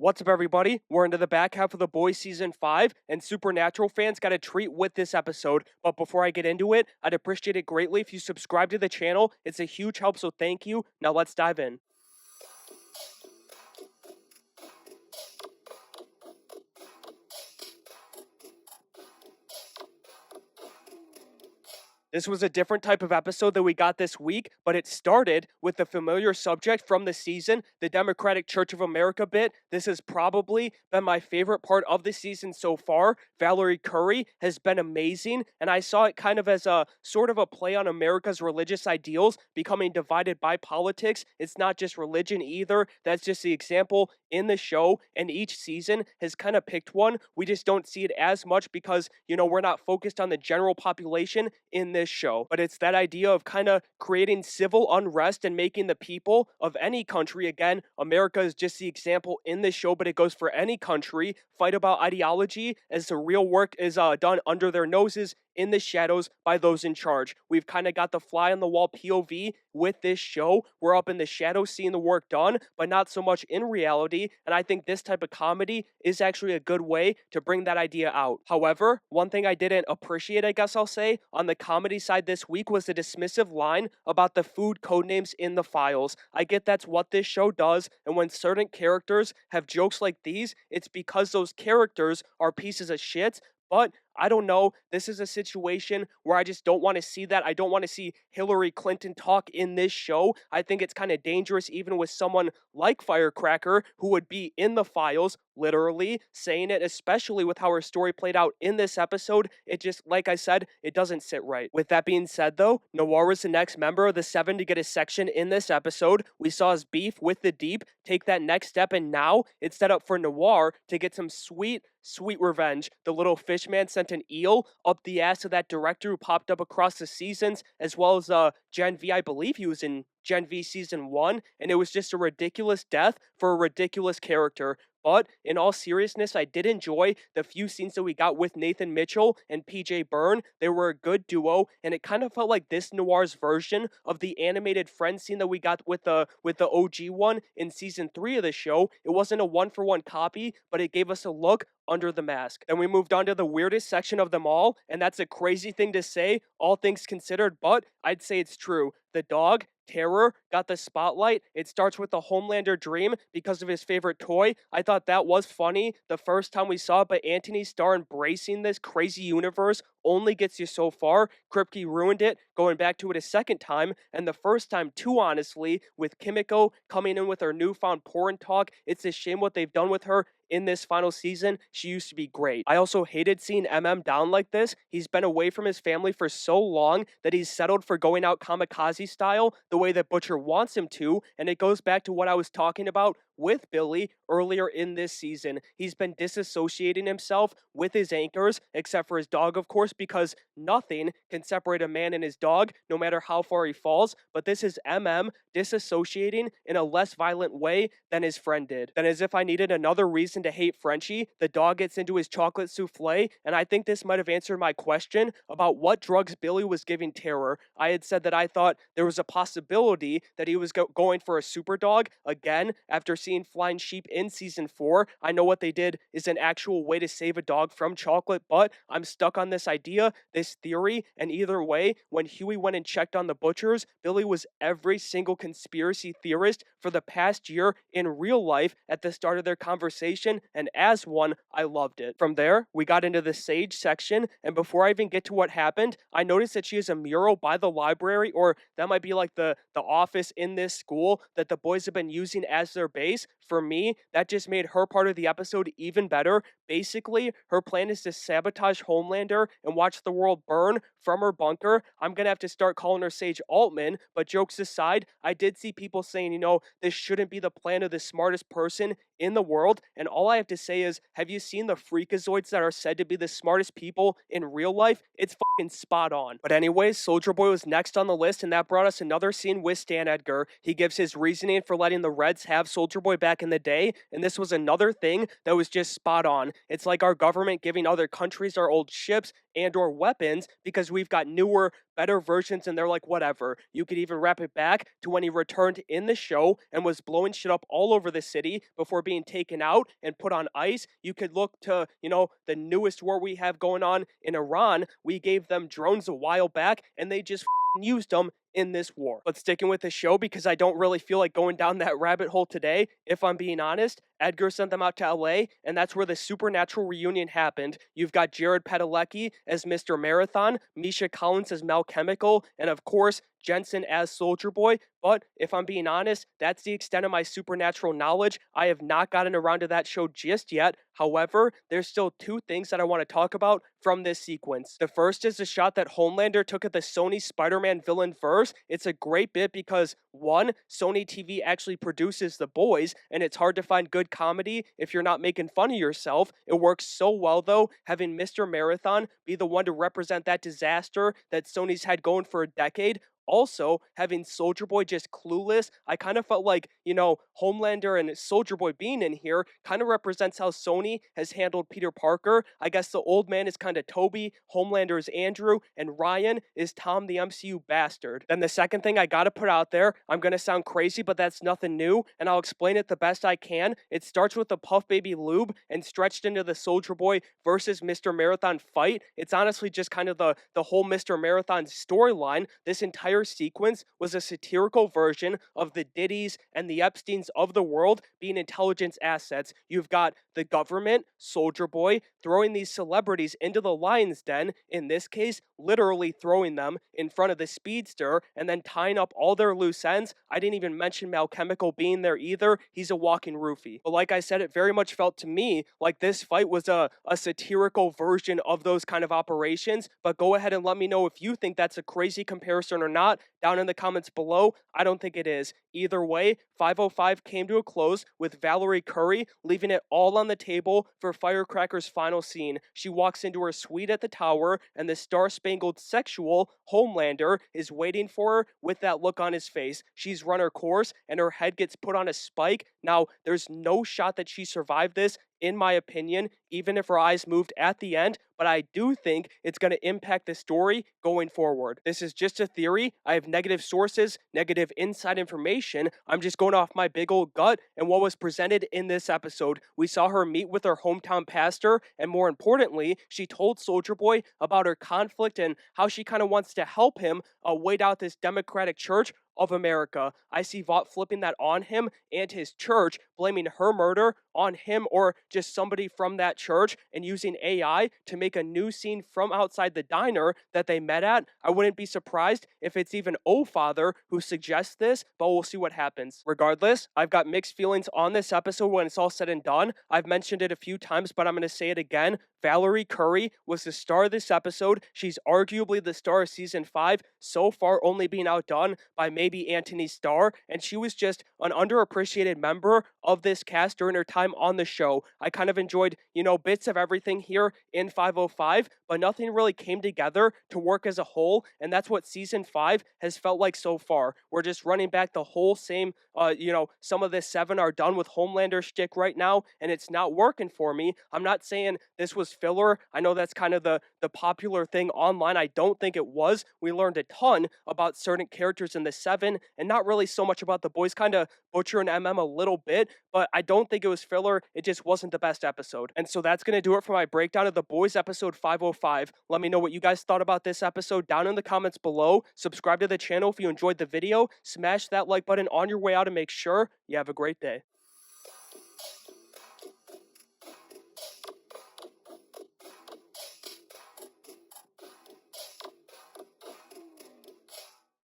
What's up, everybody? We're into the back half of The Boys Season 5, and Supernatural fans got a treat with this episode. But before I get into it, I'd appreciate it greatly if you subscribe to the channel. It's a huge help, so thank you. Now let's dive in. This was a different type of episode that we got this week, but it started with the familiar subject from the season, the Democratic Church of America bit. This has probably been my favorite part of the season so far. Valerie Curry has been amazing, and I saw it kind of as a sort of a play on America's religious ideals becoming divided by politics. It's not just religion either. That's just the example in the show, and each season has kind of picked one. We just don't see it as much because, we're not focused on the general population in this show, but it's that idea of kind of creating civil unrest and making the people of any country, again, America is just the example in this show, but it goes for any country, fight about ideology as the real work is done under their noses in the shadows by those in charge. We've kind of got the fly on the wall POV with this show. We're up in the shadows seeing the work done, but not so much in reality. And I think this type of comedy is actually a good way to bring that idea out. However, one thing I didn't appreciate, I guess I'll say, on the comedy side this week was the dismissive line about the food codenames in the files. I get that's what this show does, and when certain characters have jokes like these, it's because those characters are pieces of shit. But I don't know. This is a situation where I just don't want to see that. I don't want to see Hillary Clinton talk in this show. I think it's kind of dangerous, even with someone like Firecracker, who would be in the files, literally saying it, especially with how her story played out in this episode. It just, like I said, it doesn't sit right. With that being said, though, Noir was the next member of the Seven to get a section in this episode. We saw his beef with the Deep take that next step, and now it's set up for Noir to get some sweet revenge. The little fish man sent an eel up the ass of that director who popped up across the seasons, as well as Gen V. I believe he was in Gen V Season 1, and it was just a ridiculous death for a ridiculous character. But in all seriousness, I did enjoy the few scenes that we got with Nathan Mitchell and PJ Byrne. They were a good duo, and it kind of felt like this Noir's version of the animated Friends scene that we got with the OG one in Season 3 of the show. It wasn't a one-for-one copy, but it gave us a look under the mask. Then we moved on to the weirdest section of them all, and that's a crazy thing to say, all things considered, but I'd say it's true. The dog, Terror, got the spotlight. It starts with the Homelander dream because of his favorite toy. I thought that was funny the first time we saw it, but Anthony Starr embracing this crazy universe only gets you so far. Kripke ruined it, going back to it a second time, and the first time too, honestly, with Kimiko coming in with her newfound porn talk. It's a shame what they've done with her in this final season. She used to be great. I also hated seeing MM down like this. He's been away from his family for so long that he's settled for going out kamikaze style the way that Butcher wants him to, and it goes back to what I was talking about with Billy earlier in this season. He's been disassociating himself with his anchors, except for his dog, of course, because nothing can separate a man and his dog, no matter how far he falls. But this is MM disassociating in a less violent way than his friend did. Then, as if I needed another reason to hate Frenchie, the dog gets into his chocolate souffle, and I think this might have answered my question about what drugs Billy was giving Terror. I had said that I thought there was a possibility that he was going for a super dog again after seeing Flying Sheep in Season 4. I know what they did is an actual way to save a dog from chocolate, but I'm stuck on this idea, this theory, and either way, when Huey went and checked on the butchers, Billy was every single conspiracy theorist for the past year in real life at the start of their conversation, and as one, I loved it. From there, we got into the Sage section, and before I even get to what happened, I noticed that she has a mural by the library, or that might be like the office in this school that the boys have been using as their base. For me, that just made her part of the episode even better. Basically, her plan is to sabotage Homelander and watch the world burn from her bunker. I'm gonna have to start calling her Sage Altman, but jokes aside, I did see people saying, this shouldn't be the plan of the smartest person in the world, and all I have to say is, have you seen the freakazoids that are said to be the smartest people in real life? It's fucking spot on. But anyways, Soldier Boy was next on the list, and that brought us another scene with Stan Edgar. He gives his reasoning for letting the Reds have Soldier Boy back in the day, and this was another thing that was just spot on. It's like our government giving other countries our old ships and or weapons because we've got newer, better versions, and they're like, whatever. You could even wrap it back to when he returned in the show and was blowing shit up all over the city before being taken out and put on ice. You could look to, the newest war we have going on in Iran. We gave them drones a while back and they just used them in this war. But sticking with the show, because I don't really feel like going down that rabbit hole today, if I'm being honest, Edgar sent them out to LA, and that's where the supernatural reunion happened. You've got Jared Padalecki as Mr. Marathon, Misha Collins as Mel Chemical, and of course, Jensen as Soldier Boy. But if I'm being honest, that's the extent of my supernatural knowledge. I have not gotten around to that show just yet. However, there's still two things that I want to talk about from this sequence. The first is the shot that Homelander took at the Sony Spider-Man villain verse. It's a great bit because, one, Sony TV actually produces The Boys, and it's hard to find good comedy if you're not making fun of yourself. It works so well, though, having Mr. Marathon be the one to represent that disaster that Sony's had going for a decade. Also, having Soldier Boy just clueless, I kind of felt like, Homelander and Soldier Boy being in here kind of represents how Sony has handled Peter Parker. I guess the old man is kind of Toby, Homelander is Andrew, and Ryan is Tom the MCU bastard. Then the second thing I gotta put out there, I'm gonna sound crazy, but that's nothing new, and I'll explain it the best I can. It starts with the Puff Baby Lube and stretched into the Soldier Boy versus Mr. Marathon fight. It's honestly just kind of the whole Mr. Marathon storyline. This entire sequence was a satirical version of the Diddy's and the Epsteins of the world being intelligence assets. You've got the government, Soldier Boy, throwing these celebrities into the lion's den, in this case, literally throwing them in front of the speedster and then tying up all their loose ends. I didn't even mention Mal Chemical being there either. He's a walking roofie. But like I said, it very much felt to me like this fight was a satirical version of those kind of operations. But go ahead and let me know if you think that's a crazy comparison or not down in the comments below. I don't think it is. Either way, 505 came to a close with Valerie Curry leaving it all on the table for Firecracker's final scene. She walks into her suite at the tower, and the star-spangled sexual Homelander is waiting for her with that look on his face. She's run her course, and her head gets put on a spike. Now, there's no shot that she survived this, in my opinion, even if her eyes moved at the end, but I do think it's going to impact the story going forward. This is just a theory. I have negative sources, negative inside information. I'm just going off my big old gut and what was presented in this episode. We saw her meet with her hometown pastor, and more importantly, she told Soldier Boy about her conflict and how she kind of wants to help him wait out this Democratic Church of America. I see Vought flipping that on him and his church, blaming her murder on him or just somebody from that church, and using AI to make a new scene from outside the diner that they met at. I wouldn't be surprised if it's even O Father who suggests this, but we'll see what happens. Regardless, I've got mixed feelings on this episode when it's all said and done. I've mentioned it a few times, but I'm going to say it again. Valerie Curry was the star of this episode. She's arguably the star of season 5, so far only being outdone by maybe Anthony Starr, and she was just an underappreciated member of this cast during her time on the show. I kind of enjoyed, bits of everything here in 505, but nothing really came together to work as a whole, and that's what season 5 has felt like so far. We're just running back the whole same, some of the 7 are done with Homelander shtick right now, and it's not working for me. I'm not saying this was filler. I know that's kind of the popular thing online. I don't think it was. We learned a ton about certain characters in the 7 and not really so much about the boys, kind of butchering MM a little bit, but I don't think it was filler. It just wasn't the best episode. And so that's going to do it for my breakdown of the boys episode 505. Let me know what you guys thought about this episode down in the comments below. Subscribe to the channel if you enjoyed the video. Smash that like button on your way out and make sure you have a great day.